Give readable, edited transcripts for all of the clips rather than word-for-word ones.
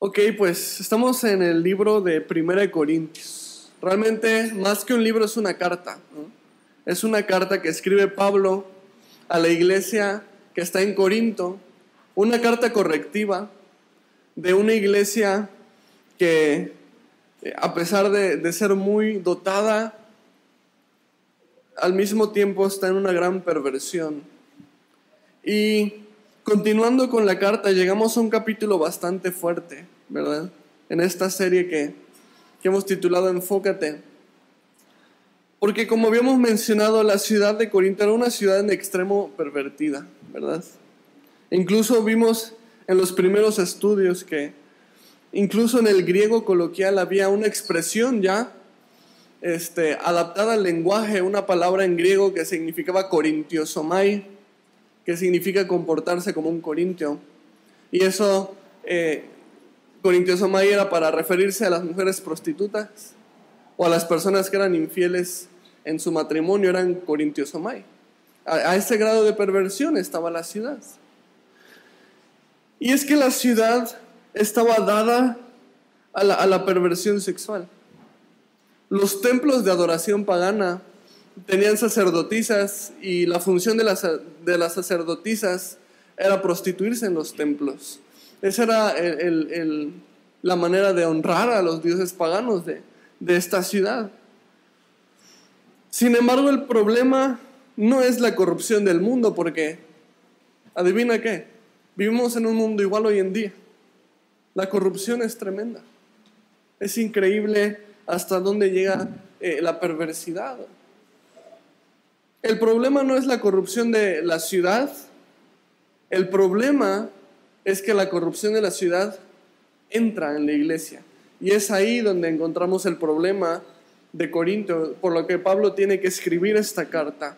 Ok, pues estamos en el libro de Primera de Corintios. Realmente, más que un libro, es una carta, ¿no? Es una carta que escribe Pablo a la iglesia que está en Corinto, una carta correctiva de una iglesia que, a pesar de ser muy dotada, al mismo tiempo está en una gran perversión. Y continuando con la carta, llegamos a un capítulo bastante fuerte, ¿verdad? En esta serie que hemos titulado Enfócate. Porque como habíamos mencionado, la ciudad de Corinto era una ciudad en extremo pervertida, ¿verdad? Incluso vimos en los primeros estudios que incluso en el griego coloquial había una expresión ya adaptada al lenguaje, una palabra en griego que significaba korintiosomai, que significa comportarse como un corintio. Y eso, korintiosomai, era para referirse a las mujeres prostitutas o a las personas que eran infieles en su matrimonio, eran korintiosomai. A ese grado de perversión estaba la ciudad. Y es que la ciudad estaba dada a la perversión sexual. Los templos de adoración pagana tenían sacerdotisas y la función de las sacerdotisas era prostituirse en los templos. Esa era la manera de honrar a los dioses paganos de esta ciudad. Sin embargo, el problema no es la corrupción del mundo, porque, ¿adivina qué? Vivimos en un mundo igual hoy en día. La corrupción es tremenda. Es increíble hasta dónde llega la perversidad. El problema no es la corrupción de la ciudad. El problema es que la corrupción de la ciudad entra en la iglesia. Y es ahí donde encontramos el problema de Corinto, por lo que Pablo tiene que escribir esta carta.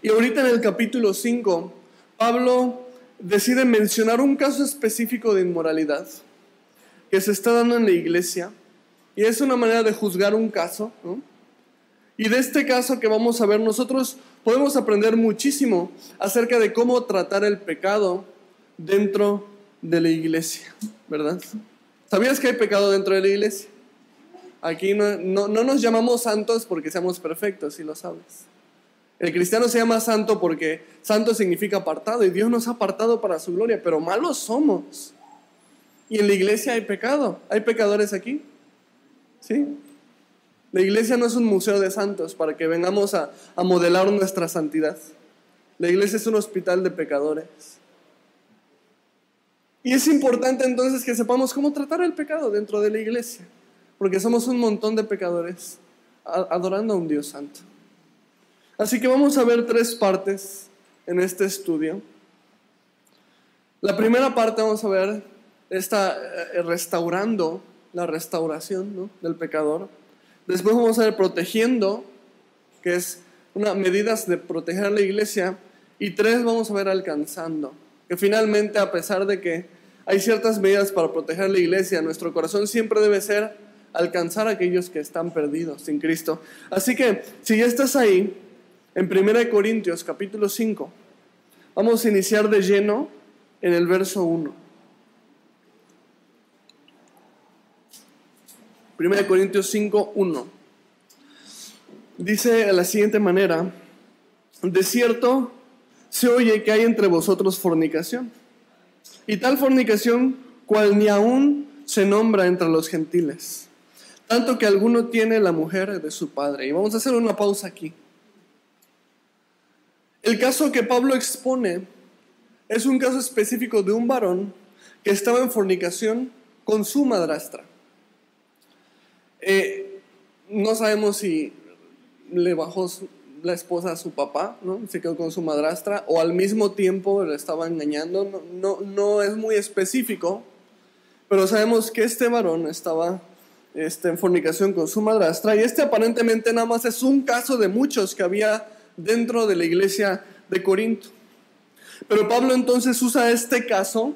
Y ahorita en el capítulo 5, Pablo decide mencionar un caso específico de inmoralidad que se está dando en la iglesia. Y es una manera de juzgar un caso, ¿no? Y de este caso que vamos a ver, nosotros podemos aprender muchísimo acerca de cómo tratar el pecado dentro de la iglesia, ¿verdad? ¿Sabías que hay pecado dentro de la iglesia? Aquí no nos llamamos santos porque seamos perfectos, si lo sabes. El cristiano se llama santo porque santo significa apartado, y Dios nos ha apartado para su gloria, pero malos somos. Y en la iglesia hay pecado. ¿Hay pecadores aquí? ¿Sí? La iglesia no es un museo de santos para que vengamos a modelar nuestra santidad. La iglesia es un hospital de pecadores. Y es importante entonces que sepamos cómo tratar el pecado dentro de la iglesia, porque somos un montón de pecadores adorando a un Dios santo. Así que vamos a ver 3 partes en este estudio. La primera parte vamos a ver restaurando la restauración, ¿no?, del pecador. Después vamos a ver protegiendo, que es medidas de proteger a la iglesia. Y 3 vamos a ver alcanzando, que finalmente, a pesar de que hay ciertas medidas para proteger a la iglesia, nuestro corazón siempre debe ser alcanzar a aquellos que están perdidos sin Cristo. Así que, si ya estás ahí, en 1 Corintios capítulo 5, vamos a iniciar de lleno en el verso 1. 1 Corintios 5, 1. Dice de la siguiente manera: de cierto se oye que hay entre vosotros fornicación, y tal fornicación cual ni aún se nombra entre los gentiles, tanto que alguno tiene la mujer de su padre. Y vamos a hacer una pausa aquí. El caso que Pablo expone es un caso específico de un varón que estaba en fornicación con su madrastra. No sabemos si le bajó la esposa a su papá, ¿no? Se quedó con su madrastra, o al mismo tiempo le estaba engañando. No es muy específico, pero sabemos que este varón estaba en fornicación con su madrastra, y aparentemente nada más es un caso de muchos que había dentro de la iglesia de Corinto. Pero Pablo entonces usa este caso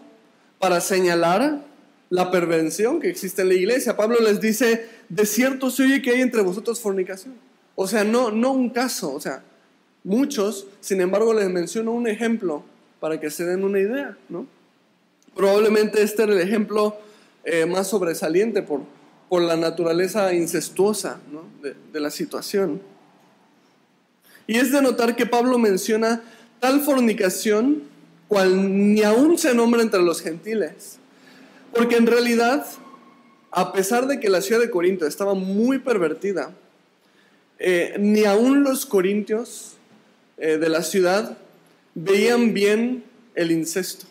para señalar la perversión que existe en la iglesia. Pablo les dice: de cierto se oye que hay entre vosotros fornicación. O sea, no un caso, o sea, muchos. Sin embargo, les menciono un ejemplo para que se den una idea, ¿no? Probablemente este era el ejemplo más sobresaliente por la naturaleza incestuosa, ¿no?, de la situación. Y es de notar que Pablo menciona tal fornicación cual ni aún se nombra entre los gentiles. Porque en realidad, a pesar de que la ciudad de Corinto estaba muy pervertida, ni aún los corintios de la ciudad veían bien el incesto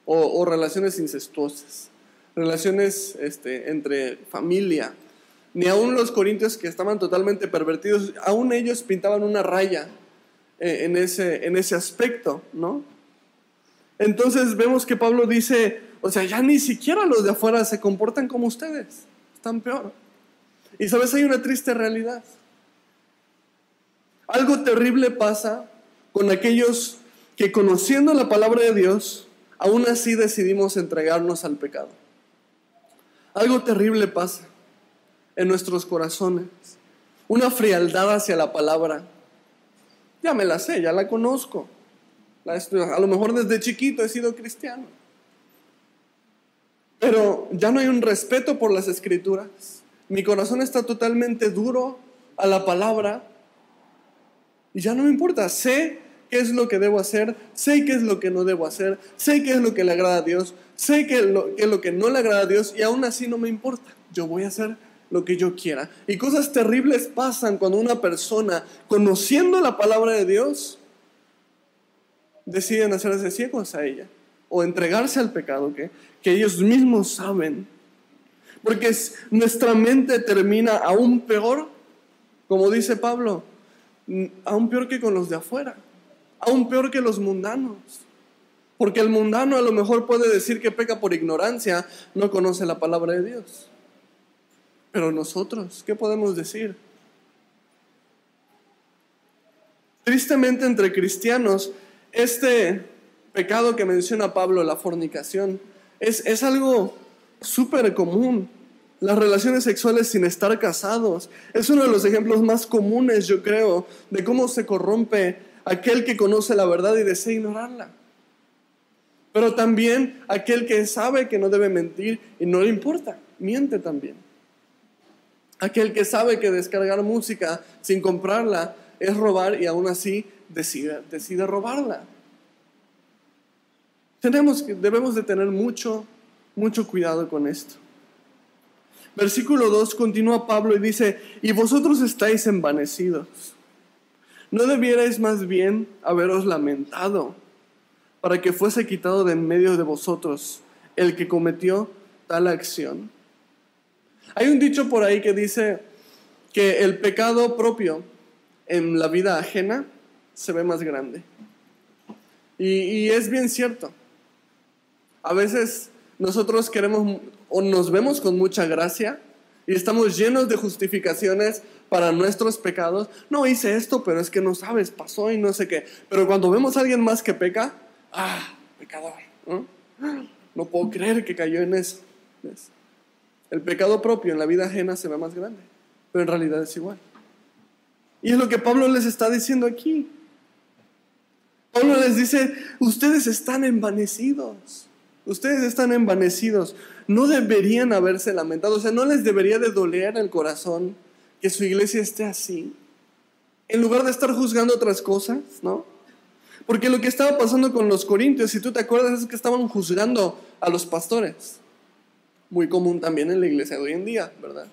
o relaciones incestuosas, relaciones entre familia. Ni aún los corintios, que estaban totalmente pervertidos, aún ellos pintaban una raya en ese aspecto, ¿no? Entonces vemos que Pablo dice, o sea, ya ni siquiera los de afuera se comportan como ustedes, están peor. Y sabes, hay una triste realidad. Algo terrible pasa con aquellos que, conociendo la palabra de Dios, aún así decidimos entregarnos al pecado. Algo terrible pasa en nuestros corazones. Una frialdad hacia la palabra. Ya me la sé, ya la conozco. A lo mejor desde chiquito he sido cristiano. Pero ya no hay un respeto por las Escrituras. Mi corazón está totalmente duro a la palabra. Y ya no me importa. Sé qué es lo que debo hacer. Sé qué es lo que no debo hacer. Sé qué es lo que le agrada a Dios. Sé qué es lo que no le agrada a Dios. Y aún así no me importa. Yo voy a hacer lo que yo quiera. Y cosas terribles pasan cuando una persona, conociendo la palabra de Dios, deciden hacerse ciegos a ella o entregarse al pecado que ellos mismos saben. Porque nuestra mente termina aún peor, como dice Pablo, aún peor que con los de afuera, aún peor que los mundanos. Porque el mundano a lo mejor puede decir que peca por ignorancia, no conoce la palabra de Dios. Pero nosotros, ¿qué podemos decir? Tristemente, entre cristianos, este pecado que menciona Pablo, la fornicación, es algo súper común. Las relaciones sexuales sin estar casados es uno de los ejemplos más comunes, yo creo, de cómo se corrompe aquel que conoce la verdad y desea ignorarla. Pero también aquel que sabe que no debe mentir y no le importa, miente también. Aquel que sabe que descargar música sin comprarla es robar y aún así decide robarla. Debemos de tener mucho cuidado con esto. Versículo 2 continúa Pablo y dice: y vosotros estáis envanecidos. ¿No debierais más bien haberos lamentado para que fuese quitado de en medio de vosotros el que cometió tal acción? Hay un dicho por ahí que dice que el pecado propio en la vida ajena se ve más grande. Y es bien cierto. A veces nosotros queremos o nos vemos con mucha gracia y estamos llenos de justificaciones para nuestros pecados. No hice esto, pero es que no sabes, pasó y no sé qué. Pero cuando vemos a alguien más que peca, pecador, ¿no? No puedo creer que cayó en eso. ¿Ves? El pecado propio en la vida ajena se ve más grande, pero en realidad es igual. Y es lo que Pablo les está diciendo aquí. Pablo les dice: ustedes están envanecidos. Ustedes están envanecidos. No deberían haberse lamentado. O sea, no les debería de doler el corazón que su iglesia esté así. En lugar de estar juzgando otras cosas, ¿no? Porque lo que estaba pasando con los corintios, si tú te acuerdas, es que estaban juzgando a los pastores. Muy común también en la iglesia de hoy en día, ¿verdad?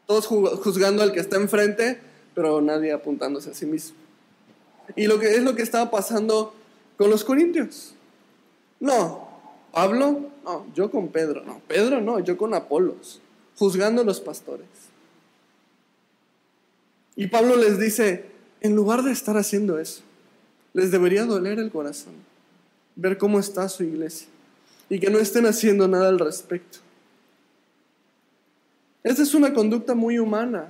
Todos juzgando al que está enfrente, pero nadie apuntándose a sí mismo. Y lo que estaba pasando con los corintios. No, Pablo, no, yo con Pedro. No, Pedro no, yo con Apolos. Juzgando a los pastores. Y Pablo les dice: en lugar de estar haciendo eso, les debería doler el corazón ver cómo está su iglesia y que no estén haciendo nada al respecto. Esta es una conducta muy humana,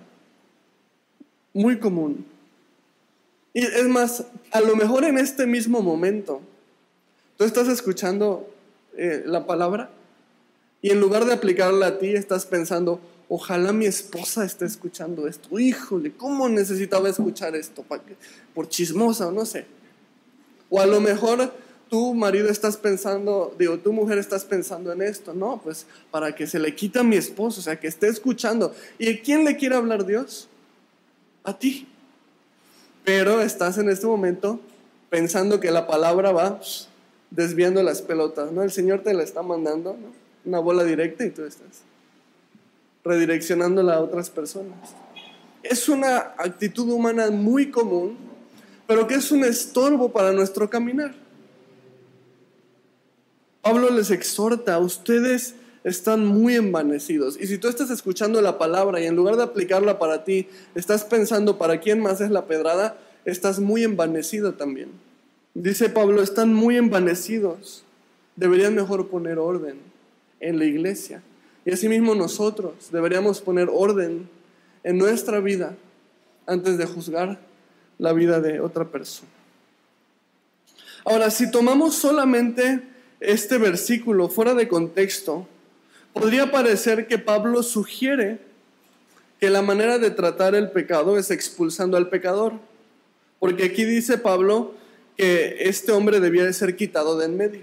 muy común. Y es más, a lo mejor en este mismo momento, tú estás escuchando la palabra y en lugar de aplicarla a ti, estás pensando: ojalá mi esposa esté escuchando esto. Híjole, ¿cómo necesitaba escuchar esto? Por chismosa o no sé. O a lo mejor tú, marido, estás pensando, tú, mujer, estás pensando en esto. No, pues para que se le quite a mi esposo, o sea, que esté escuchando. ¿Y a quién le quiere hablar Dios? A ti. Pero estás en este momento pensando que la palabra va desviando las pelotas, ¿no? El Señor te la está mandando, ¿no? Una bola directa y tú estás redireccionándola a otras personas. Es una actitud humana muy común, pero que es un estorbo para nuestro caminar. Pablo les exhorta: ustedes están muy envanecidos. Y si tú estás escuchando la palabra y en lugar de aplicarla para ti, estás pensando para quién más es la pedrada, estás muy envanecido también. Dice Pablo: están muy envanecidos. Deberían mejor poner orden en la iglesia. Y asimismo nosotros deberíamos poner orden en nuestra vida antes de juzgar la vida de otra persona. Ahora, si tomamos solamente este versículo fuera de contexto, podría parecer que Pablo sugiere que la manera de tratar el pecado es expulsando al pecador. Porque aquí dice Pablo que este hombre debía de ser quitado de en medio.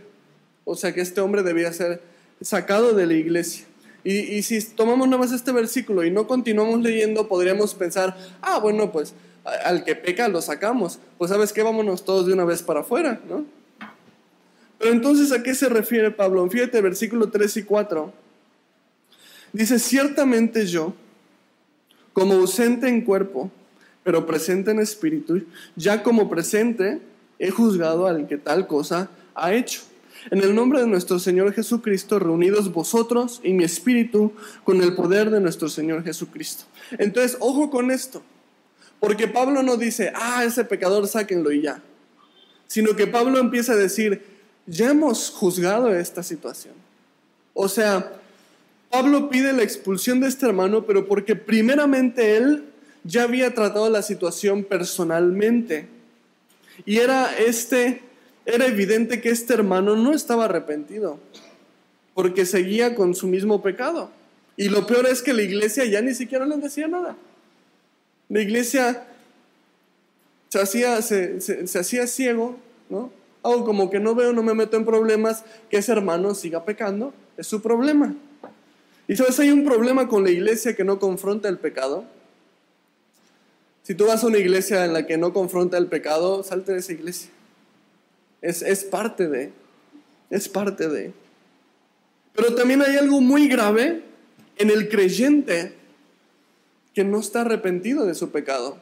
O sea, que este hombre debía ser sacado de la iglesia. Y si tomamos nada más este versículo y no continuamos leyendo, podríamos pensar: bueno, pues al que peca lo sacamos. Pues ¿sabes qué? Vámonos todos de una vez para afuera, ¿no? Pero entonces, ¿a qué se refiere Pablo? Fíjate, versículo 3 y 4. Dice: ciertamente yo, como ausente en cuerpo, pero presente en espíritu, ya como presente he juzgado al que tal cosa ha hecho. En el nombre de nuestro Señor Jesucristo, reunidos vosotros y mi espíritu con el poder de nuestro Señor Jesucristo. Entonces, ojo con esto, porque Pablo no dice: ese pecador sáquenlo y ya. Sino que Pablo empieza a decir: ya hemos juzgado esta situación. O sea, Pablo pide la expulsión de este hermano, pero porque primeramente él ya había tratado la situación personalmente. Y era evidente que este hermano no estaba arrepentido, porque seguía con su mismo pecado. Y lo peor es que la iglesia ya ni siquiera le decía nada. La iglesia se hacía ciego, ¿no? Hago como que no veo, no me meto en problemas, que ese hermano siga pecando, es su problema. Y sabes, hay un problema con la iglesia que no confronta el pecado. Si tú vas a una iglesia en la que no confronta el pecado, salte de esa iglesia. Es parte de. Pero también hay algo muy grave en el creyente que no está arrepentido de su pecado.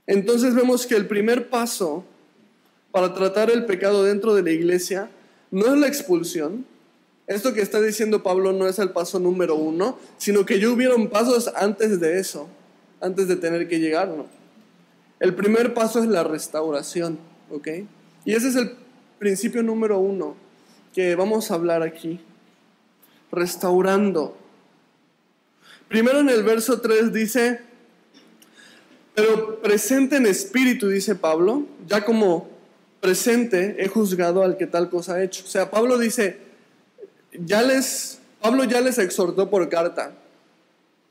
Entonces vemos que el primer paso para tratar el pecado dentro de la iglesia no es la expulsión. Esto que está diciendo Pablo no es el paso número 1, sino que ya hubieron pasos antes de eso, antes de tener que llegar, ¿no? El primer paso es la restauración, ¿ok? Y ese es el principio número 1 que vamos a hablar aquí. Restaurando. Primero en el verso 3 dice: pero presente en espíritu, dice Pablo, ya como presente he juzgado al que tal cosa ha hecho. O sea, Pablo dice, Pablo ya les exhortó por carta.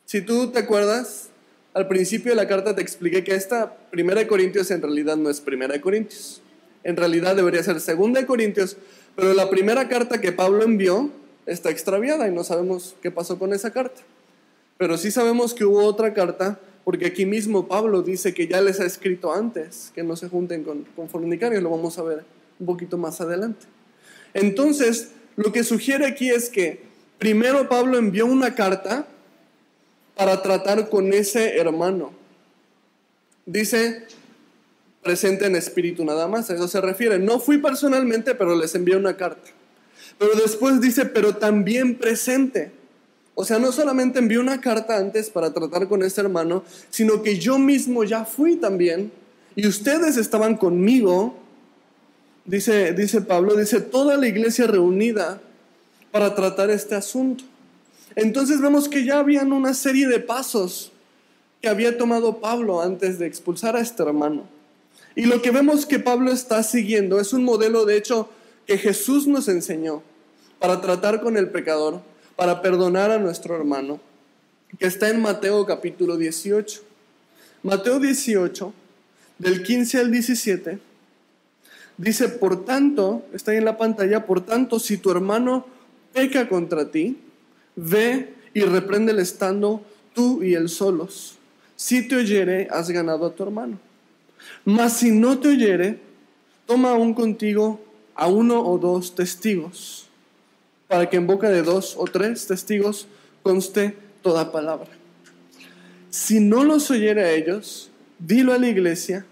Si tú te acuerdas, al principio de la carta te expliqué que esta 1 Corintios en realidad no es 1 Corintios. En realidad debería ser 2 Corintios, pero la primera carta que Pablo envió está extraviada y no sabemos qué pasó con esa carta. Pero sí sabemos que hubo otra carta, porque aquí mismo Pablo dice que ya les ha escrito antes que no se junten con fornicarios. Lo vamos a ver un poquito más adelante. Entonces, lo que sugiere aquí es que primero Pablo envió una carta para tratar con ese hermano. Dice presente en espíritu nada más, a eso se refiere. No fui personalmente, pero les envié una carta. Pero después dice, pero también presente. O sea, no solamente envié una carta antes para tratar con ese hermano, sino que yo mismo ya fui también, y ustedes estaban conmigo, dice Pablo, dice toda la iglesia reunida para tratar este asunto. Entonces vemos que ya habían una serie de pasos que había tomado Pablo antes de expulsar a este hermano. Y lo que vemos que Pablo está siguiendo es un modelo, de hecho, que Jesús nos enseñó para tratar con el pecador, para perdonar a nuestro hermano, que está en Mateo capítulo 18. Mateo 18, del 15 al 17, Dice, por tanto, está ahí en la pantalla, por tanto, si tu hermano peca contra ti, ve y repréndele estando tú y él solos. Si te oyere, has ganado a tu hermano. Mas si no te oyere, toma aún contigo a 1 o 2 testigos, para que en boca de 2 o 3 testigos conste toda palabra. Si no los oyere a ellos, dilo a la iglesia,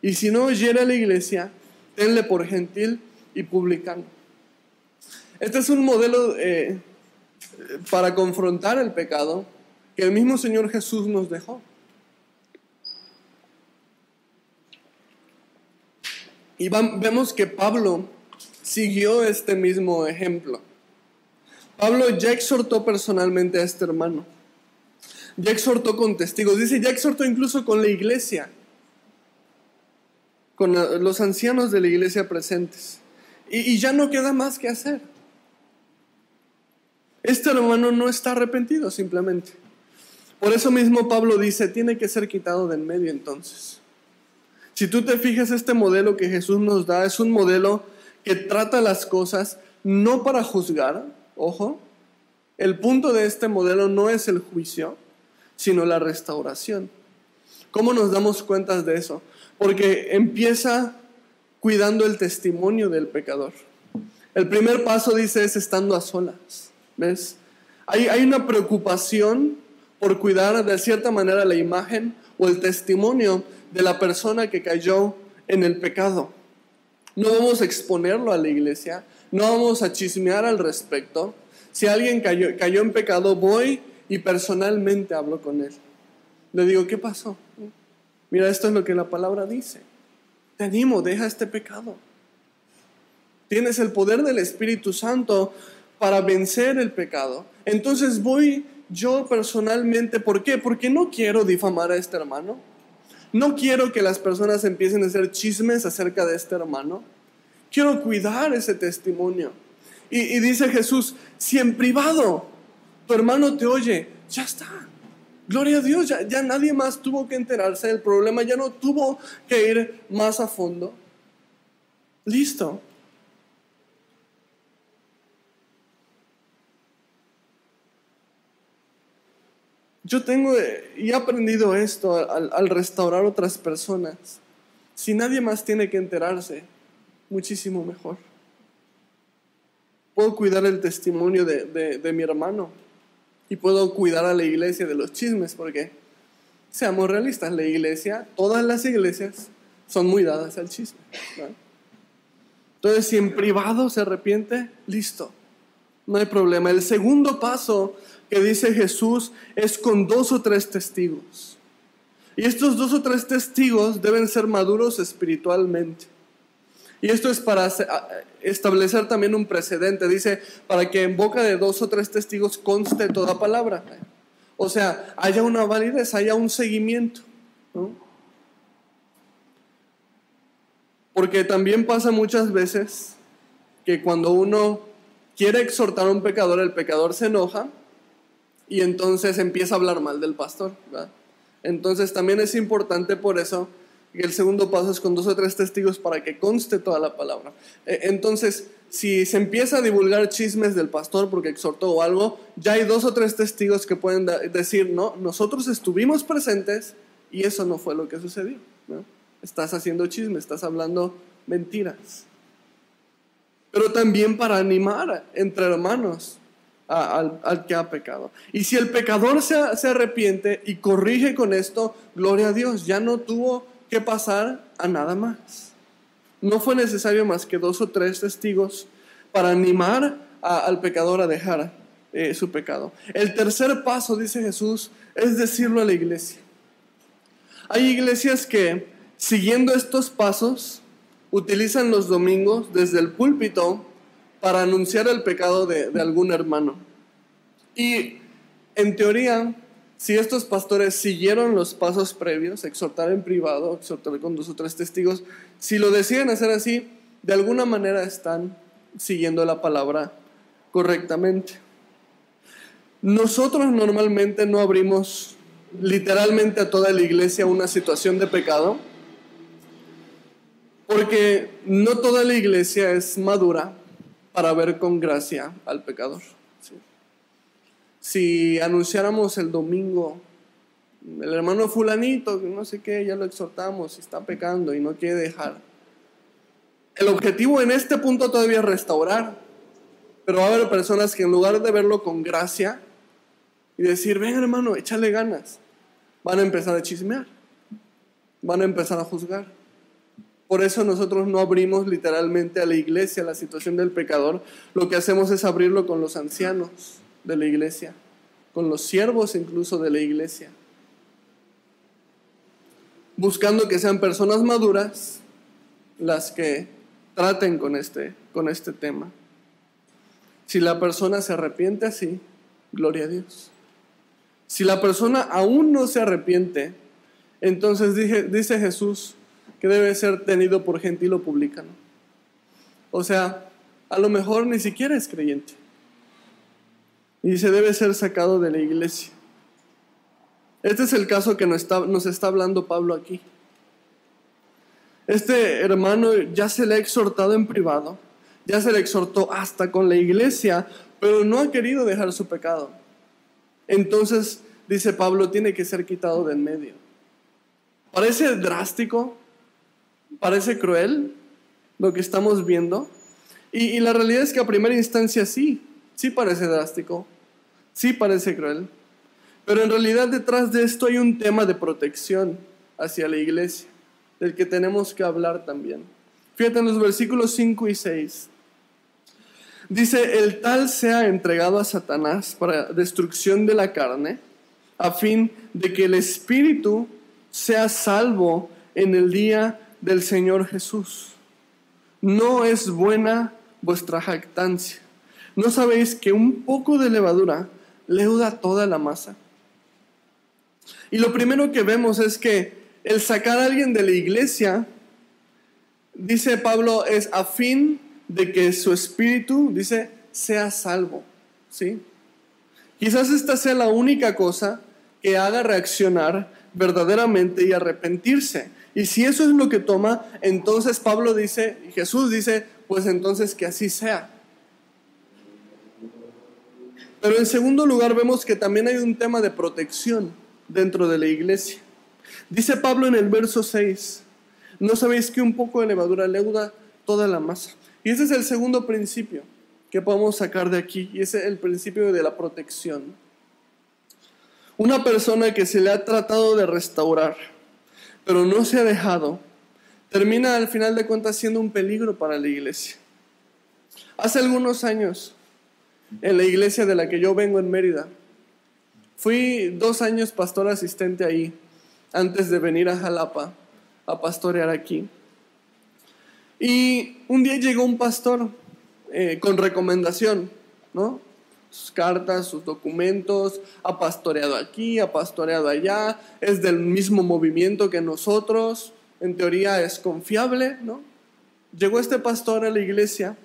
y si no oyere a la iglesia, tenle por gentil y publicano. Este es un modelo para confrontar el pecado que el mismo Señor Jesús nos dejó. Y vemos que Pablo siguió este mismo ejemplo. Pablo ya exhortó personalmente a este hermano. Ya exhortó con testigos. Dice, ya exhortó incluso con la iglesia, con los ancianos de la iglesia presentes. Y ya no queda más que hacer. Este hermano no está arrepentido simplemente. Por eso mismo Pablo dice, tiene que ser quitado de en medio entonces. Si tú te fijas, este modelo que Jesús nos da es un modelo que trata las cosas no para juzgar, ojo. El punto de este modelo no es el juicio, sino la restauración. ¿Cómo nos damos cuenta de eso? Porque empieza cuidando el testimonio del pecador. El primer paso, dice, es estando a solas. ¿Ves? Hay una preocupación por cuidar de cierta manera la imagen o el testimonio de la persona que cayó en el pecado. No vamos a exponerlo a la iglesia, no vamos a chismear al respecto. Si alguien cayó en pecado, voy y personalmente hablo con él. Le digo, ¿qué pasó? Mira, esto es lo que la palabra dice. Te animo, deja este pecado. Tienes el poder del Espíritu Santo para vencer el pecado. Entonces voy yo personalmente. ¿Por qué? Porque no quiero difamar a este hermano. No quiero que las personas empiecen a hacer chismes acerca de este hermano. Quiero cuidar ese testimonio. Y dice Jesús, si en privado tu hermano te oye, ya está. Gloria a Dios, ya nadie más tuvo que enterarse del problema, ya no tuvo que ir más a fondo. Listo. Yo tengo y he aprendido esto al restaurar otras personas. Si nadie más tiene que enterarse, muchísimo mejor. Puedo cuidar el testimonio de mi hermano y puedo cuidar a la iglesia de los chismes, porque seamos realistas, la iglesia, todas las iglesias son muy dadas al chisme, ¿no? Entonces, si en privado se arrepiente, listo, no hay problema. El segundo paso que dice Jesús es con 2 o 3 testigos. Y estos 2 o 3 testigos deben ser maduros espiritualmente. Y esto es para establecer también un precedente. Dice, para que en boca de 2 o 3 testigos conste toda palabra. O sea, haya una validez, haya un seguimiento, ¿no? Porque también pasa muchas veces que cuando uno quiere exhortar a un pecador, el pecador se enoja y entonces empieza a hablar mal del pastor, ¿verdad? Entonces también es importante por eso que el segundo paso es con 2 o 3 testigos para que conste toda la palabra. Entonces, si se empieza a divulgar chismes del pastor porque exhortó o algo, ya hay 2 o 3 testigos que pueden decir, no, nosotros estuvimos presentes y eso no fue lo que sucedió, ¿no? Estás haciendo chisme, estás hablando mentiras. Pero también para animar entre hermanos al que ha pecado. Y si el pecador se arrepiente y corrige con esto, gloria a Dios, ya no tuvo que pasar a nada más. No fue necesario más que 2 o 3 testigos para animar al pecador a dejar su pecado. El tercer paso, dice Jesús, es decirlo a la iglesia. Hay iglesias que, siguiendo estos pasos, utilizan los domingos desde el púlpito para anunciar el pecado de algún hermano. Y en teoría, si estos pastores siguieron los pasos previos, exhortar en privado, exhortar con 2 o 3 testigos, si lo deciden hacer así, de alguna manera están siguiendo la palabra correctamente. Nosotros normalmente no abrimos literalmente a toda la iglesia una situación de pecado, Porque no toda la iglesia es madura para ver con gracia al pecador. ¿Sí? Si anunciáramos el domingo, el hermano fulanito, no sé qué, ya lo exhortamos, está pecando y no quiere dejar. El objetivo en este punto todavía es restaurar, pero va a haber personas que en lugar de verlo con gracia y decir, ven hermano, échale ganas, van a empezar a chismear, van a empezar a juzgar. Por eso nosotros no abrimos literalmente a la iglesia la situación del pecador. Lo que hacemos es abrirlo con los ancianos de la iglesia, con los siervos incluso de la iglesia, buscando que sean personas maduras las que traten con este tema. Si la persona se arrepiente así, gloria a Dios. Si la persona aún no se arrepiente, entonces dice Jesús que debe ser tenido por gentil o publicano. O sea, a lo mejor ni siquiera es creyente. Y se debe ser sacado de la iglesia. Este es el caso que nos está hablando Pablo aquí. Este hermano ya se le ha exhortado en privado, ya se le exhortó hasta con la iglesia, pero no ha querido dejar su pecado. Entonces, dice Pablo, tiene que ser quitado de en medio. Parece drástico, parece cruel lo que estamos viendo, y la realidad es que a primera instancia sí parece drástico, sí parece cruel, pero en realidad detrás de esto hay un tema de protección hacia la iglesia, del que tenemos que hablar también. Fíjate en los versículos 5 y 6. Dice, el tal sea entregado a Satanás para destrucción de la carne, a fin de que el espíritu sea salvo en el día del Señor Jesús. No es buena vuestra jactancia. ¿No sabéis que un poco de levadura leuda toda la masa? Y lo primero que vemos es que el sacar a alguien de la iglesia, dice Pablo, es a fin de que su espíritu, dice, sea salvo. ¿Sí? Quizás esta sea la única cosa que haga reaccionar verdaderamente y arrepentirse. Y si eso es lo que toma, entonces Pablo dice, y Jesús dice, pues entonces que así sea. Pero en segundo lugar vemos que también hay un tema de protección dentro de la iglesia. Dice Pablo en el verso 6, ¿no sabéis que un poco de levadura leuda toda la masa? Y ese es el segundo principio que podemos sacar de aquí, y ese es el principio de la protección. Una persona que se le ha tratado de restaurar, pero no se ha dejado, termina al final de cuentas siendo un peligro para la iglesia. Hace algunos años, en la iglesia de la que yo vengo en Mérida, fui 2 años pastor asistente ahí, antes de venir a Jalapa a pastorear aquí. Y un día llegó un pastor con recomendación, ¿no? Sus cartas, sus documentos, ha pastoreado aquí, ha pastoreado allá, es del mismo movimiento que nosotros, en teoría es confiable, ¿no? Llegó este pastor a la iglesia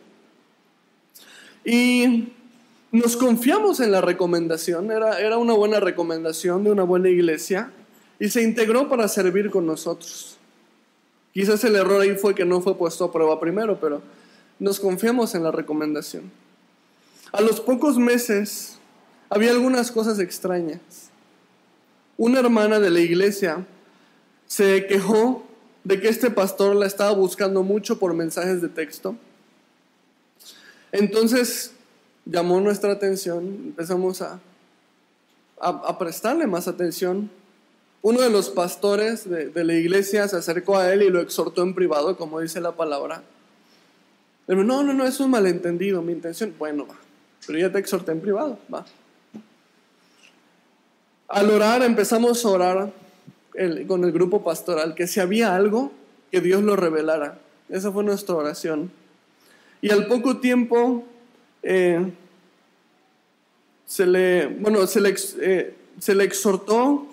y nos confiamos en la recomendación, era una buena recomendación de una buena iglesia, y se integró para servir con nosotros. Quizás el error ahí fue que no fue puesto a prueba primero, pero nos confiamos en la recomendación. A los pocos meses había algunas cosas extrañas. Una hermana de la iglesia se quejó de que este pastor la estaba buscando mucho por mensajes de texto. Entonces llamó nuestra atención, empezamos a prestarle más atención. Uno de los pastores de la iglesia se acercó a él y lo exhortó en privado, como dice la palabra. Le dijo, no, es un malentendido, mi intención. Bueno, va, pero ya te exhorté en privado, va. Al orar, empezamos a orar con el grupo pastoral, que si había algo, que Dios lo revelara. Esa fue nuestra oración. Y al poco tiempo, se le exhortó,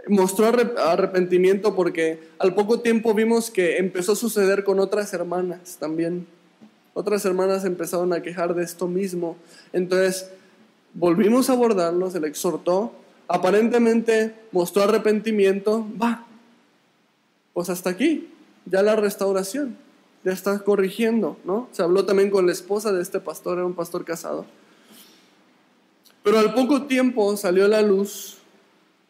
mostró arrepentimiento, porque al poco tiempo vimos que empezó a suceder con otras hermanas también. Otras hermanas empezaron a quejar de esto mismo. Entonces volvimos a abordarlo, se le exhortó, aparentemente mostró arrepentimiento, va, pues hasta aquí, ya la restauración, ya está corrigiendo, ¿no? Se habló también con la esposa de este pastor, era un pastor casado. Pero al poco tiempo salió a la luz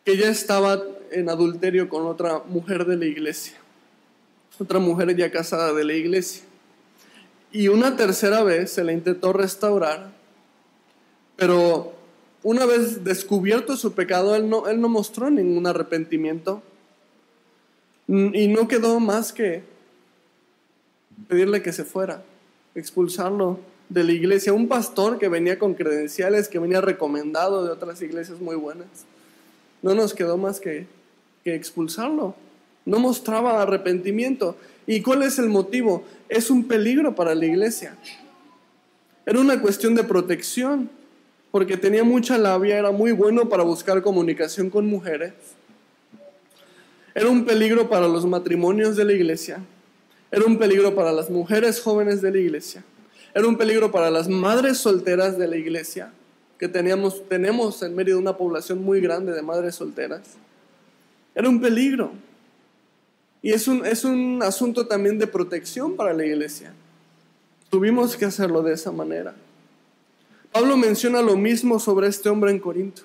que ya estaba en adulterio con otra mujer de la iglesia, otra mujer ya casada de la iglesia. Y una tercera vez se le intentó restaurar, pero una vez descubierto su pecado, él no mostró ningún arrepentimiento. Y no quedó más que pedirle que se fuera, expulsarlo de la iglesia. Un pastor que venía con credenciales, que venía recomendado de otras iglesias muy buenas. No nos quedó más que expulsarlo. No mostraba arrepentimiento. ¿Y cuál es el motivo? Es un peligro para la iglesia. Era una cuestión de protección, porque tenía mucha labia, era muy bueno para buscar comunicación con mujeres. Era un peligro para los matrimonios de la iglesia. Era un peligro para las mujeres jóvenes de la iglesia. Era un peligro para las madres solteras de la iglesia, que tenemos en Mérida una población muy grande de madres solteras. Era un peligro. Y es un asunto también de protección para la iglesia. Tuvimos que hacerlo de esa manera. Pablo menciona lo mismo sobre este hombre en Corinto.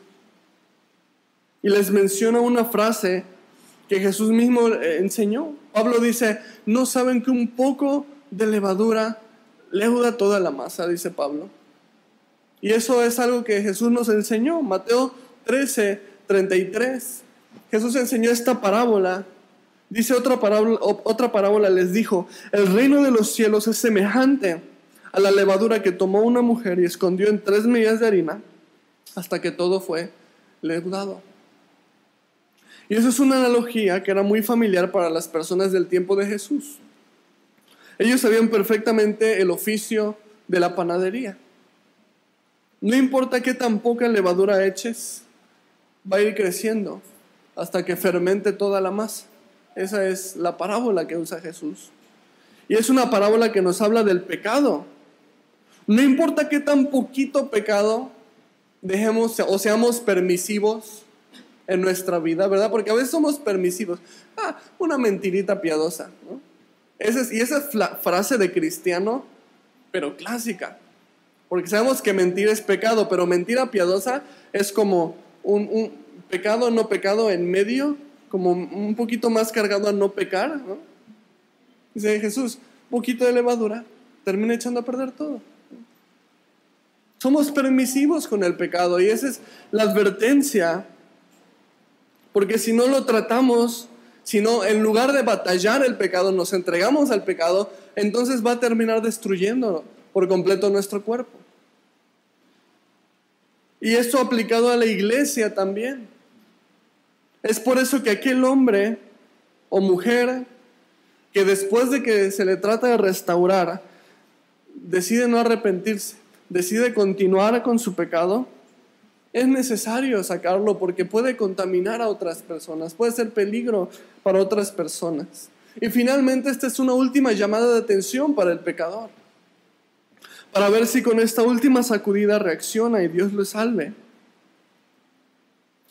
Y les menciona una frase que Jesús mismo enseñó. Pablo dice, ¿no saben que un poco de levadura leuda toda la masa? Dice Pablo. Y eso es algo que Jesús nos enseñó. Mateo 13:33. Jesús enseñó esta parábola. Dice otra parábola les dijo, el reino de los cielos es semejante a la levadura que tomó una mujer y escondió en 3 medidas de harina hasta que todo fue leudado. Y eso es una analogía que era muy familiar para las personas del tiempo de Jesús. Ellos sabían perfectamente el oficio de la panadería. No importa qué tan poca levadura eches, va a ir creciendo hasta que fermente toda la masa. Esa es la parábola que usa Jesús. Y es una parábola que nos habla del pecado. No importa qué tan poquito pecado dejemos o seamos permisivos en nuestra vida, ¿verdad? Porque a veces somos permisivos. Una mentirita piadosa, ¿no? Y esa es la frase de cristiano, pero clásica. Porque sabemos que mentir es pecado, pero mentira piadosa es como un pecado, no pecado en medio, como un poquito más cargado a no pecar, ¿no? Dice Jesús, un poquito de levadura termina echando a perder todo. Somos permisivos con el pecado y esa es la advertencia. Porque si no lo tratamos, si no, en lugar de batallar el pecado, nos entregamos al pecado, entonces va a terminar destruyendo por completo nuestro cuerpo. Y esto aplicado a la iglesia también. Es por eso que aquel hombre o mujer que después de que se le trata de restaurar, decide no arrepentirse, decide continuar con su pecado, es necesario sacarlo porque puede contaminar a otras personas, puede ser peligro para otras personas. Y finalmente esta es una última llamada de atención para el pecador, para ver si con esta última sacudida reacciona y Dios lo salve.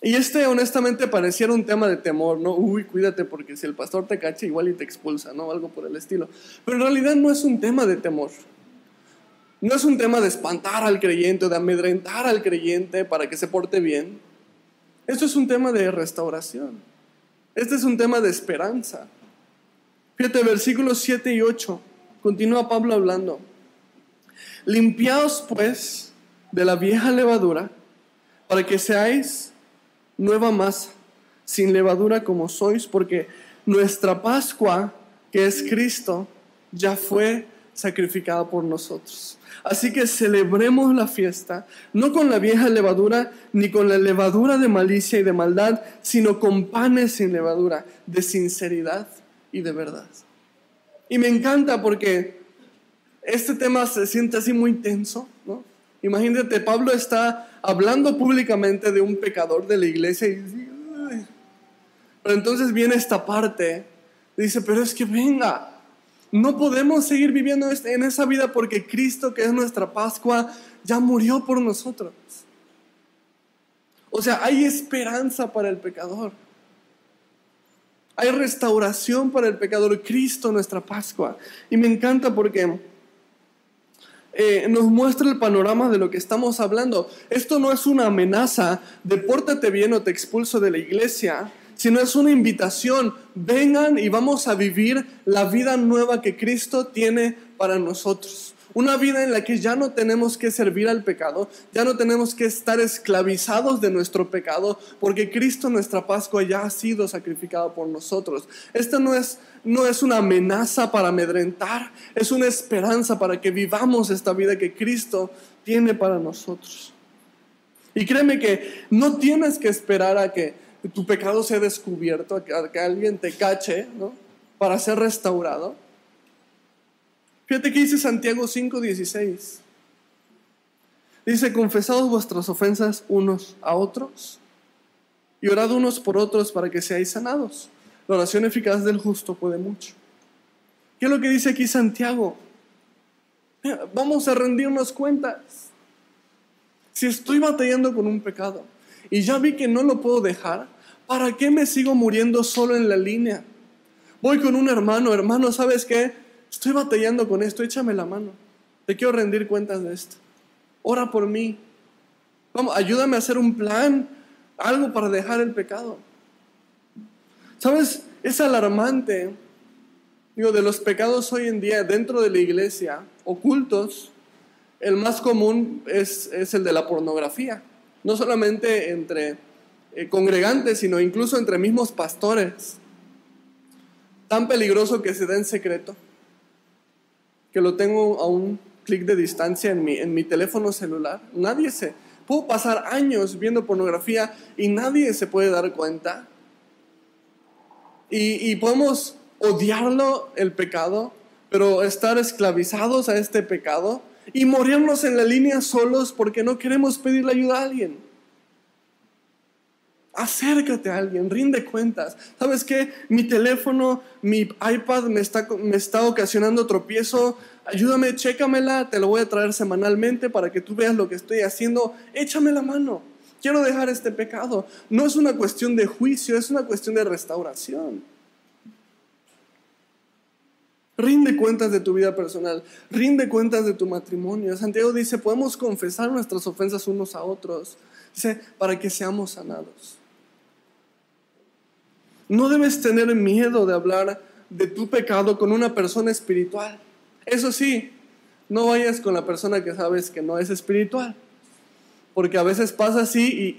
Y honestamente pareciera un tema de temor, ¿no? Cuídate porque si el pastor te cacha igual y te expulsa, ¿no? Algo por el estilo. Pero en realidad no es un tema de temor. No es un tema de espantar al creyente o de amedrentar al creyente para que se porte bien. Esto es un tema de restauración. Este es un tema de esperanza. Fíjate, versículos 7 y 8. Continúa Pablo hablando. Limpiaos pues de la vieja levadura para que seáis nueva masa, sin levadura como sois, porque nuestra Pascua, que es Cristo, ya fue sacrificada por nosotros. Así que celebremos la fiesta, no con la vieja levadura, ni con la levadura de malicia y de maldad, sino con panes sin levadura, de sinceridad y de verdad. Y me encanta porque este tema se siente así muy tenso, ¿no? Imagínate, Pablo está hablando públicamente de un pecador de la iglesia y dice, pero entonces viene esta parte, dice, pero es que venga, no podemos seguir viviendo en esa vida porque Cristo, que es nuestra Pascua, ya murió por nosotros. O sea, hay esperanza para el pecador. Hay restauración para el pecador. Cristo, nuestra Pascua. Y me encanta porque nos muestra el panorama de lo que estamos hablando. Esto no es una amenaza de pórtate bien o te expulso de la iglesia, sino es una invitación. Vengan y vamos a vivir la vida nueva que Cristo tiene para nosotros. Una vida en la que ya no tenemos que servir al pecado, ya no tenemos que estar esclavizados de nuestro pecado, porque Cristo, nuestra Pascua, ya ha sido sacrificado por nosotros. Esta no es una amenaza para amedrentar, es una esperanza para que vivamos esta vida que Cristo tiene para nosotros. Y créeme que no tienes que esperar a que tu pecado sea descubierto, a que alguien te cache, ¿no?, para ser restaurado. Fíjate que dice Santiago 5:16. Dice: confesaos vuestras ofensas unos a otros y orad unos por otros para que seáis sanados. La oración eficaz del justo puede mucho. ¿Qué es lo que dice aquí Santiago? Vamos a rendirnos cuentas. Si estoy batallando con un pecado y ya vi que no lo puedo dejar, ¿para qué me sigo muriendo solo en la línea? Voy con un hermano, ¿sabes qué? Estoy batallando con esto, échame la mano. Te quiero rendir cuentas de esto. Ora por mí. Vamos, ayúdame a hacer un plan, algo para dejar el pecado. ¿Sabes? Es alarmante. De los pecados hoy en día dentro de la iglesia, ocultos, el más común es el de la pornografía. No solamente entre congregantes, sino incluso entre mismos pastores. Tan peligroso que se da en secreto, que lo tengo a un clic de distancia en mi teléfono celular. Puedo pasar años viendo pornografía y nadie se puede dar cuenta. Y podemos odiarlo, el pecado, pero estar esclavizados a este pecado y morirnos en la línea solos porque no queremos pedirle ayuda a alguien. Acércate a alguien, rinde cuentas. ¿Sabes qué? Mi teléfono, mi iPad me está ocasionando tropiezo. Ayúdame, chécamela, te lo voy a traer semanalmente para que tú veas lo que estoy haciendo. Échame la mano. Quiero dejar este pecado. No es una cuestión de juicio, es una cuestión de restauración. Rinde cuentas de tu vida personal, rinde cuentas de tu matrimonio. Santiago dice, podemos confesar nuestras ofensas unos a otros. Dice, para que seamos sanados. No debes tener miedo de hablar de tu pecado con una persona espiritual. Eso sí, no vayas con la persona que sabes que no es espiritual. Porque a veces pasa así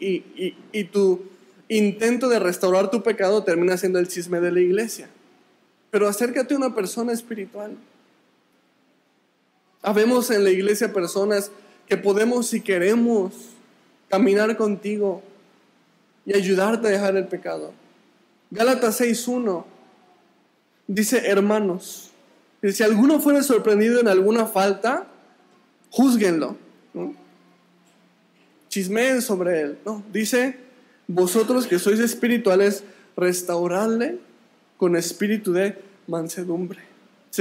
y tu intento de restaurar tu pecado termina siendo el chisme de la iglesia. Pero acércate a una persona espiritual. Habemos en la iglesia personas que podemos, si queremos, caminar contigo y ayudarte a dejar el pecado. Gálatas 6:1 dice, hermanos, si alguno fuere sorprendido en alguna falta, júzguenlo, ¿no? Chismeen sobre él, ¿no? Dice, vosotros que sois espirituales, restauradle con espíritu de mansedumbre,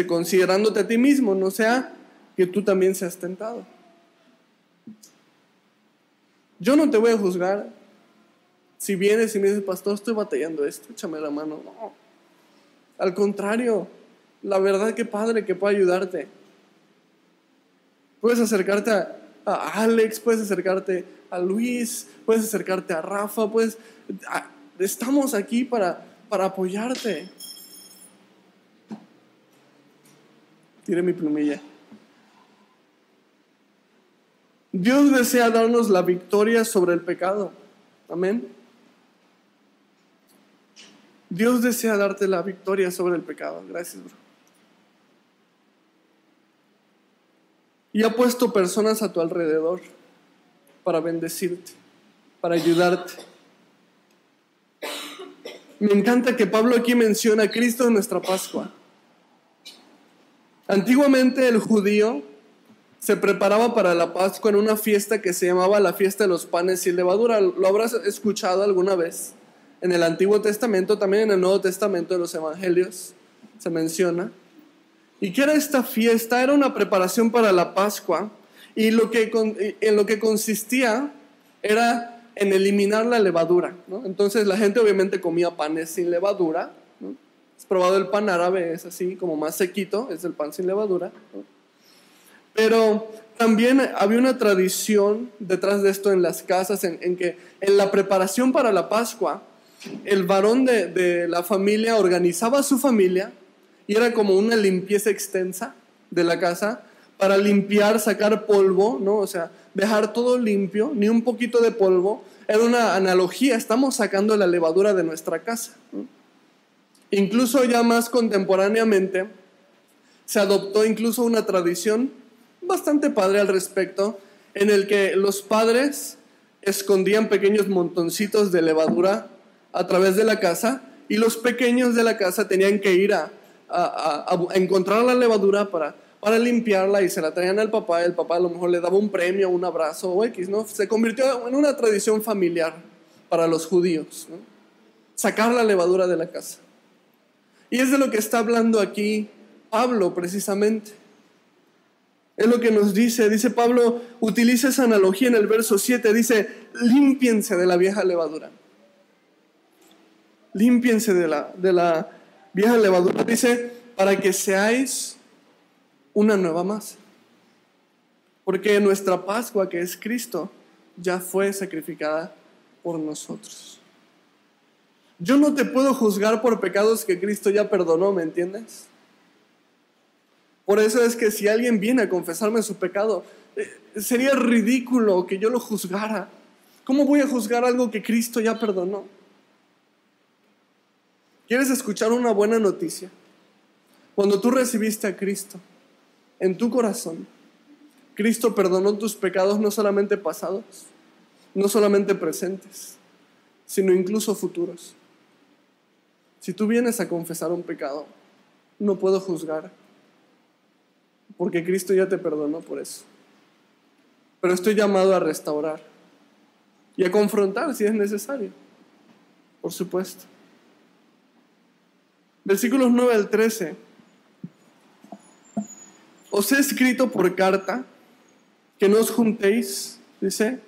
considerándote a ti mismo, no sea que tú también seas tentado. Yo no te voy a juzgar si vienes y me dices, pastor, estoy batallando esto, échame la mano. No. Al contrario, la verdad que padre que pueda ayudarte. Puedes acercarte a Alex, puedes acercarte a Luis, puedes acercarte a Rafa, estamos aquí para apoyarte. Tiré mi plumilla. Dios desea darnos la victoria sobre el pecado. Amén. Dios desea darte la victoria sobre el pecado. Gracias, bro. Y ha puesto personas a tu alrededor para bendecirte, para ayudarte. Me encanta que Pablo aquí menciona a Cristo en nuestra Pascua. Antiguamente el judío se preparaba para la Pascua en una fiesta que se llamaba la fiesta de los panes sin levadura. ¿Lo habrás escuchado alguna vez? En el Antiguo Testamento, también en el Nuevo Testamento, en los Evangelios, se menciona. ¿Y qué era esta fiesta? Era una preparación para la Pascua. Y en lo que consistía era en eliminar la levadura, ¿no? Entonces la gente obviamente comía panes sin levadura, ¿no? ¿Has probado el pan árabe? Es así, como más sequito, es el pan sin levadura, ¿no? Pero también había una tradición detrás de esto en las casas, en que en la preparación para la Pascua, el varón de la familia organizaba a su familia y era como una limpieza extensa de la casa para limpiar, sacar polvo, ¿no? O sea, dejar todo limpio, ni un poquito de polvo. Era una analogía, estamos sacando la levadura de nuestra casa, ¿no? Incluso ya más contemporáneamente se adoptó incluso una tradición bastante padre al respecto, en el que los padres escondían pequeños montoncitos de levadura a través de la casa y los pequeños de la casa tenían que ir a encontrar la levadura para limpiarla y se la traían al papá. El papá a lo mejor le daba un premio, un abrazo o X, ¿no? Se convirtió en una tradición familiar para los judíos, ¿no? Sacar la levadura de la casa. Y es de lo que está hablando aquí Pablo precisamente. Es lo que nos dice Pablo, utiliza esa analogía en el verso 7, dice, límpiense de la vieja levadura. Límpiense de la vieja levadura, dice, para que seáis una nueva masa. Porque nuestra Pascua, que es Cristo, ya fue sacrificada por nosotros. Yo no te puedo juzgar por pecados que Cristo ya perdonó, ¿me entiendes? Por eso es que si alguien viene a confesarme su pecado, sería ridículo que yo lo juzgara. ¿Cómo voy a juzgar algo que Cristo ya perdonó? ¿Quieres escuchar una buena noticia? Cuando tú recibiste a Cristo en tu corazón, Cristo perdonó tus pecados no solamente pasados, no solamente presentes, sino incluso futuros. Si tú vienes a confesar un pecado, no puedo juzgar, porque Cristo ya te perdonó por eso. Pero estoy llamado a restaurar y a confrontar si es necesario, por supuesto. Versículos 9 al 13. Os he escrito por carta que no os juntéis, dice,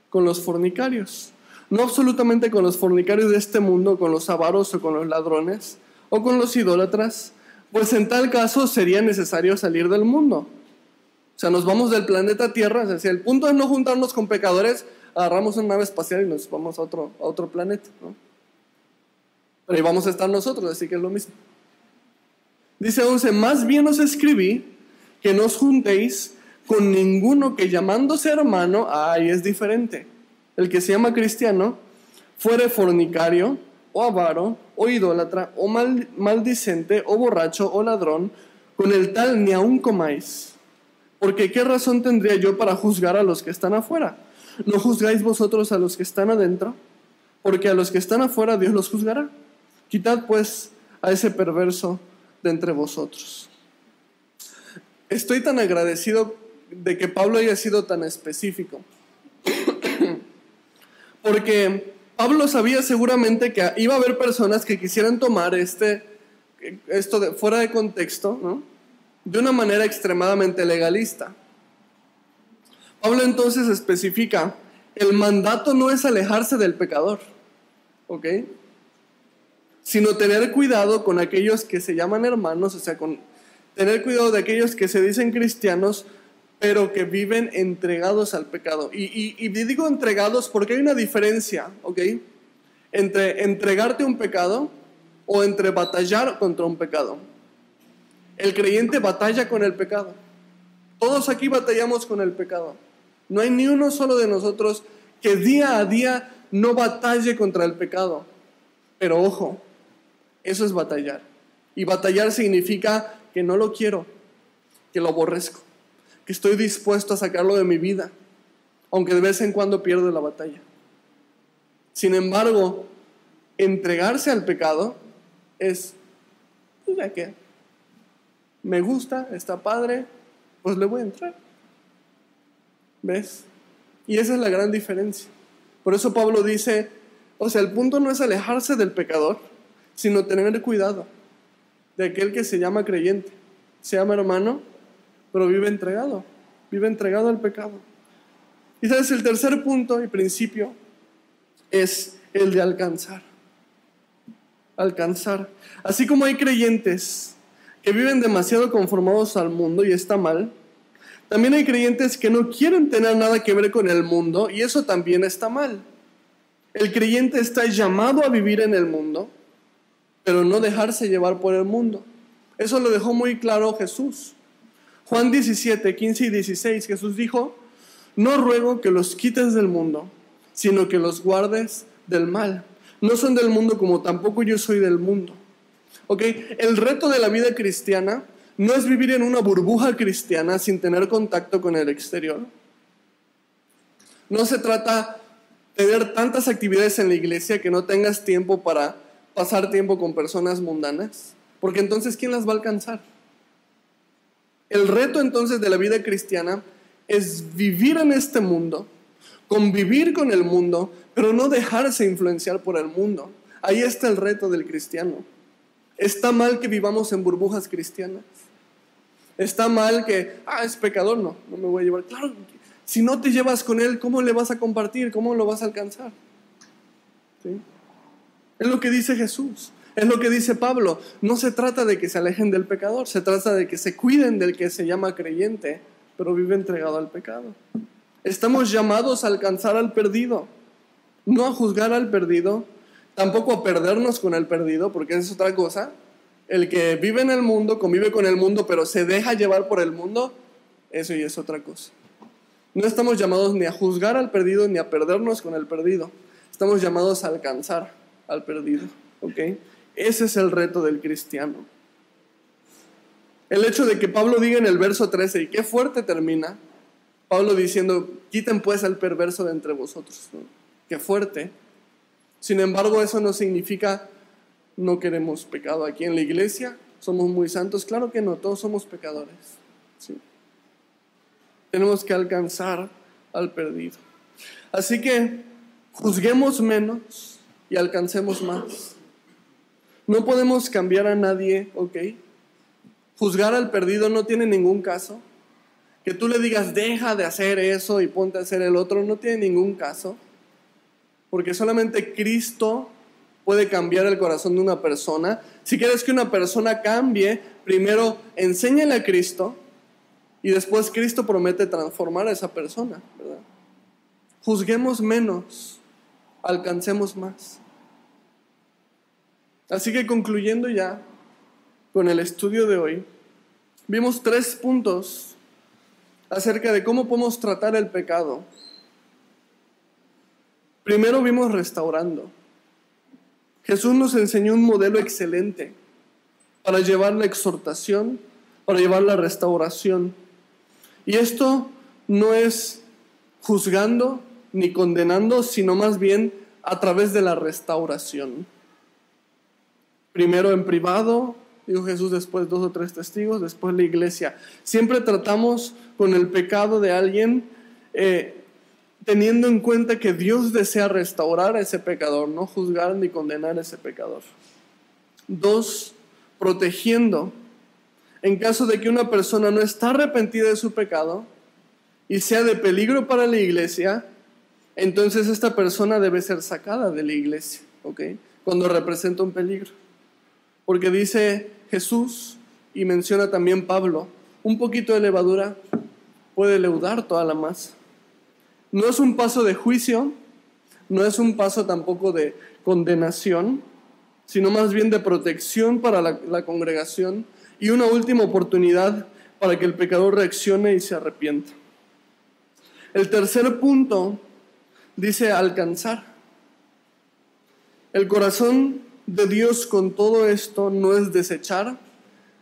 con los fornicarios. No absolutamente con los fornicarios de este mundo, con los avaros o con los ladrones o con los idólatras, pues en tal caso sería necesario salir del mundo. O sea, nos vamos del planeta Tierra. O sea, si el punto es no juntarnos con pecadores, agarramos una nave espacial y nos vamos a otro planeta, ¿no? Pero ahí vamos a estar nosotros, así que es lo mismo. Dice 11, más bien os escribí que no os juntéis con ninguno que llamándose hermano, ahí es diferente. El que se llama cristiano, fuere fornicario, o avaro, o idólatra, o maldicente, o borracho, o ladrón, con el tal ni aun comáis. Porque ¿qué razón tendría yo para juzgar a los que están afuera? ¿No juzgáis vosotros a los que están adentro? Porque a los que están afuera Dios los juzgará. Quitad pues a ese perverso de entre vosotros. Estoy tan agradecido de que Pablo haya sido tan específico. Porque Pablo sabía seguramente que iba a haber personas que quisieran tomar esto fuera de contexto, ¿no? De una manera extremadamente legalista. Pablo entonces especifica, el mandato no es alejarse del pecador, ¿ok? Sino tener cuidado con aquellos que se llaman hermanos, o sea, tener cuidado de aquellos que se dicen cristianos, pero que viven entregados al pecado. Y digo entregados porque hay una diferencia, ¿ok? Entre entregarte a un pecado o entre batallar contra un pecado. El creyente batalla con el pecado. Todos aquí batallamos con el pecado. No hay ni uno solo de nosotros que día a día no batalle contra el pecado. Pero ojo, eso es batallar. Y batallar significa que no lo quiero, que lo aborrezco, que estoy dispuesto a sacarlo de mi vida, aunque de vez en cuando pierdo la batalla. Sin embargo, entregarse al pecado es, pues ya que me gusta, está padre, pues le voy a entrar. ¿Ves? Y esa es la gran diferencia. Por eso Pablo dice, o sea, el punto no es alejarse del pecador, sino tener cuidado de aquel que se llama creyente, se llama hermano, pero vive entregado al pecado. Y sabes, el tercer punto y principio es el de alcanzar. alcanzar. Así como hay creyentes que viven demasiado conformados al mundo y está mal, también hay creyentes que no quieren tener nada que ver con el mundo y eso también está mal. El creyente está llamado a vivir en el mundo, pero no dejarse llevar por el mundo. Eso lo dejó muy claro Jesús. Juan 17, 15 y 16, Jesús dijo: no ruego que los quites del mundo, sino que los guardes del mal. No son del mundo como tampoco yo soy del mundo. ¿Ok? El reto de la vida cristiana no es vivir en una burbuja cristiana sin tener contacto con el exterior. No se trata de tener tantas actividades en la iglesia que no tengas tiempo para pasar tiempo con personas mundanas, porque entonces ¿quién las va a alcanzar? El reto entonces de la vida cristiana es vivir en este mundo, convivir con el mundo, pero no dejarse influenciar por el mundo. Ahí está el reto del cristiano. Está mal que vivamos en burbujas cristianas. Está mal que, es pecador, no me voy a llevar. Claro, si no te llevas con él, ¿cómo le vas a compartir? ¿Cómo lo vas a alcanzar? ¿Sí? Es lo que dice Jesús. Es lo que dice Pablo. No se trata de que se alejen del pecador, se trata de que se cuiden del que se llama creyente, pero vive entregado al pecado. Estamos llamados a alcanzar al perdido, no a juzgar al perdido, tampoco a perdernos con el perdido, porque esa es otra cosa. El que vive en el mundo, convive con el mundo, pero se deja llevar por el mundo, eso ya es otra cosa. No estamos llamados ni a juzgar al perdido, ni a perdernos con el perdido. Estamos llamados a alcanzar al perdido, ¿ok? Ese es el reto del cristiano. El hecho de que Pablo diga en el verso 13, y qué fuerte termina, Pablo diciendo, quiten pues al perverso de entre vosotros, ¿no? Qué fuerte. Sin embargo, eso no significa no queremos pecado. Aquí en la iglesia somos muy santos. Claro que no, todos somos pecadores, ¿sí? Tenemos que alcanzar al perdido. Así que juzguemos menos y alcancemos más. No podemos cambiar a nadie, ¿ok? Juzgar al perdido no tiene ningún caso. Que tú le digas, deja de hacer eso y ponte a hacer el otro, no tiene ningún caso. Porque solamente Cristo puede cambiar el corazón de una persona. Si quieres que una persona cambie, primero enséñale a Cristo y después Cristo promete transformar a esa persona, ¿verdad? Juzguemos menos, alcancemos más. Así que concluyendo ya con el estudio de hoy, vimos 3 puntos acerca de cómo podemos tratar el pecado. Primero vimos restaurando. Jesús nos enseñó un modelo excelente para llevar la exhortación, para llevar la restauración. Y esto no es juzgando ni condenando, sino más bien a través de la restauración. Primero en privado, dijo Jesús, después 2 o 3 testigos, después la iglesia. Siempre tratamos con el pecado de alguien teniendo en cuenta que Dios desea restaurar a ese pecador, no juzgar ni condenar a ese pecador. 2, protegiendo. En caso de que una persona no está arrepentida de su pecado y sea de peligro para la iglesia, entonces esta persona debe ser sacada de la iglesia, ¿ok? Cuando representa un peligro. Porque dice Jesús, y menciona también Pablo, un poquito de levadura puede leudar toda la masa. No es un paso de juicio, no es un paso tampoco de condenación, sino más bien de protección para la congregación y una última oportunidad para que el pecador reaccione y se arrepienta. El tercer punto dice alcanzar. El corazón de Dios con todo esto no es desechar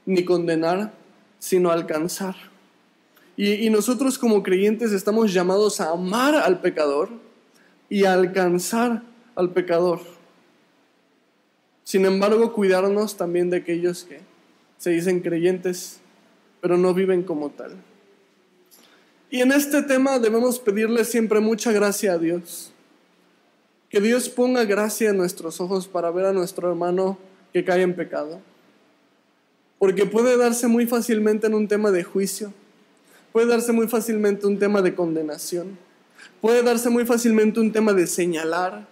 ni condenar, sino alcanzar. Y nosotros como creyentes estamos llamados a amar al pecador y a alcanzar al pecador. Sin embargo, cuidarnos también de aquellos que se dicen creyentes, pero no viven como tal. Y en este tema debemos pedirle siempre mucha gracia a Dios. Que Dios ponga gracia en nuestros ojos para ver a nuestro hermano que cae en pecado. Porque puede darse muy fácilmente en un tema de juicio. Puede darse muy fácilmente un tema de condenación. Puede darse muy fácilmente un tema de señalar.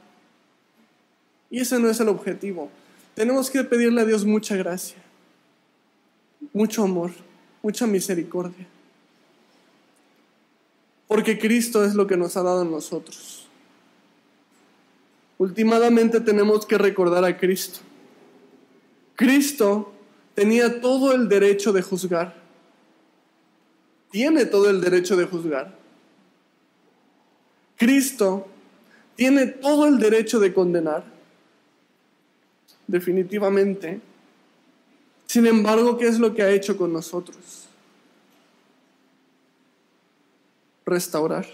Y ese no es el objetivo. tenemos que pedirle a Dios mucha gracia, mucho amor, mucha misericordia. Porque Cristo es lo que nos ha dado a nosotros. Últimamente tenemos que recordar a Cristo. Cristo tenía todo el derecho de juzgar. Tiene todo el derecho de juzgar. Cristo tiene todo el derecho de condenar. Definitivamente. Sin embargo, ¿qué es lo que ha hecho con nosotros? Restaurar,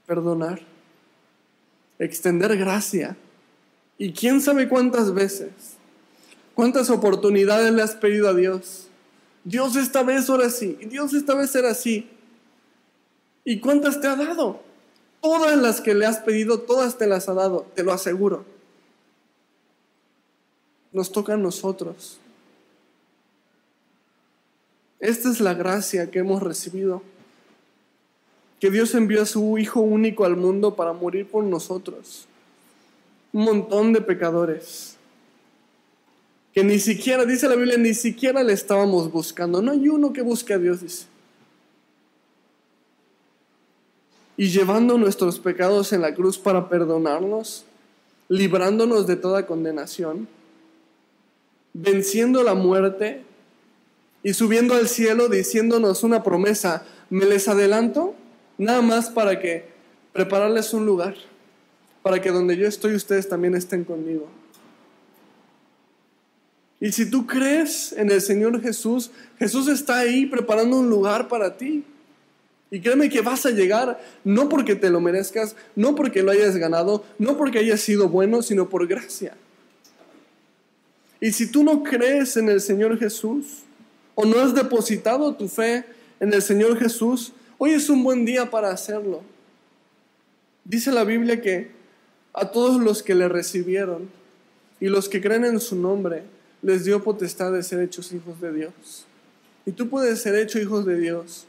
perdonar, extender gracia. Y quién sabe cuántas veces, cuántas oportunidades le has pedido a Dios. Dios, esta vez ahora sí, y Dios, esta vez era así. ¿Y cuántas te ha dado? Todas las que le has pedido, todas te las ha dado, te lo aseguro. Nos toca a nosotros. Esta es la gracia que hemos recibido. Que Dios envió a su Hijo único al mundo para morir por nosotros. Un montón de pecadores. Que ni siquiera, dice la Biblia, ni siquiera le estábamos buscando. No hay uno que busque a Dios, dice. Y llevando nuestros pecados en la cruz para perdonarnos, librándonos de toda condenación, venciendo la muerte y subiendo al cielo diciéndonos una promesa: me les adelanto nada más para que prepararles un lugar, para que donde yo estoy ustedes también estén conmigo. Y si tú crees en el Señor Jesús, Jesús está ahí preparando un lugar para ti. Y créeme que vas a llegar, no porque te lo merezcas, no porque lo hayas ganado, no porque hayas sido bueno, sino por gracia. Y si tú no crees en el Señor Jesús, o no has depositado tu fe en el Señor Jesús, hoy es un buen día para hacerlo. Dice la Biblia que a todos los que le recibieron y los que creen en su nombre, les dio potestad de ser hechos hijos de Dios. Y tú puedes ser hecho hijos de Dios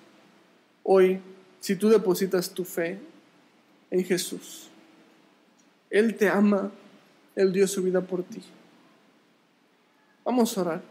hoy si tú depositas tu fe en Jesús. Él te ama, Él dio su vida por ti. Vamos a orar.